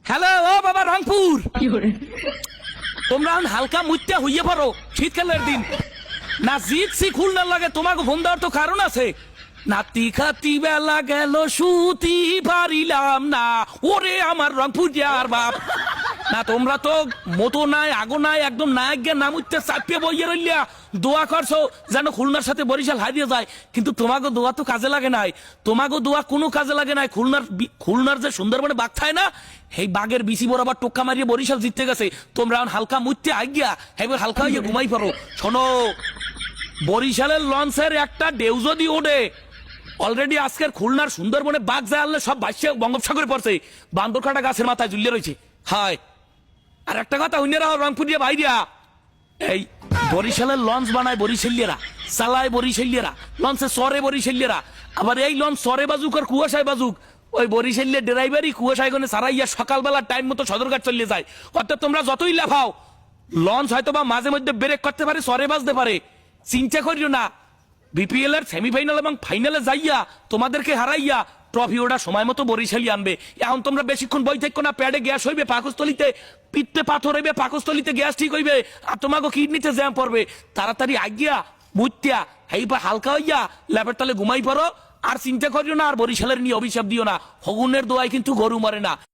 Hello ও বাবা রংপুর, তোমরা হালকা মুত্যা হইয়ে পারো শীতকালের দিন না। জিতছি খুলনার লাগে, তোমাকে ফোন দেওয়ার তো কারণ আছে। নাতি খাতি বেলা গেল সুতি পারিলাম না, ওরে আমার রংপুর যার বাপ। না তোমরা তো মতো নাই আগো নাই, একদম নায়ক গে নাম উঠতে চাপিয়ে বইয়ে রইলিয়া দোয়া করছো যেন খুলনার সাথে বরিশাল হারিয়ে যায়, কিন্তু তোমাকে দোয়া তো কাজে লাগে নাই। তোমাকে দোয়া কোনো কাজে লাগে নাই। খুলনার যে সুন্দরবনে বাঘ থাকে না, এই বাঘের বিচি বরাবর টোক্কা মারিয়ে বরিশাল জিততে গেছে। তোমরা হালকা মুত্যে আগিয়া এবার হালকা হইয়া ঘুমাই পারো। শোনো, বরিশালের লঞ্চের একটা ঢেউ যদি ওঠে, অলরেডি আজকের খুলনার সুন্দরবনে বাঘ যায় আনলে সব ভাষ্যে বঙ্গোপসাগরে পড়ছে, বান্দরকাটা গাছের মাথায় ঝুলিয়ে রয়েছে। হায়, আর একটা কথা হুইনেরা রংপুর দিয়ে বাইরিয়া, এই বরিশালের লঞ্চ বানায় বরিশালিয়ারা, চালায় বরিশালিয়ারা, লঞ্চে সরে বরিশালিয়ারা। আবার এই লঞ্চ সরে বাজুক আর কুয়াশায় বাজুক, ওই বরিশালের ড্রাইভারই কুয়াশায় গনে সারাইয়া সকালবেলা টাইম মতো সদরঘাট চলে যায়। অর্থাৎ তোমরা যতই লাফাও, লঞ্চ হয়তো বা মাঝে মধ্যে ব্রেক করতে পারে, সরে বাজতে পারে। চিন্তা করিও না, বিপিএল এর সেমিফাইনাল এবং ফাইনালে যাইয়া তোমাদেরকে হারাইয়া ট্রফি ওটা সময় মতো বরিশালি আনবে। এখন তোমরা বেশিক্ষণ বই থাকো না, প্যাডে গ্যাস হইবে পাকস্থলিতে, পিঠতে পাথর হইবে পাকস্থলিতে, গ্যাস ঠিক হইবে আর তোমাকে কিডনিতে জ্যাম পড়বে। তাড়াতাড়ি আগিয়া বুঝতিয়া এইবা হালকা হইয়া ল্যাবের তলে ঘুমাই পড়ো। আর চিন্তা করিও না, আর বরিশালের নিয়ে অভিশাপ দিও না। হগুনের দোয়ায় কিন্তু গরু মরে না।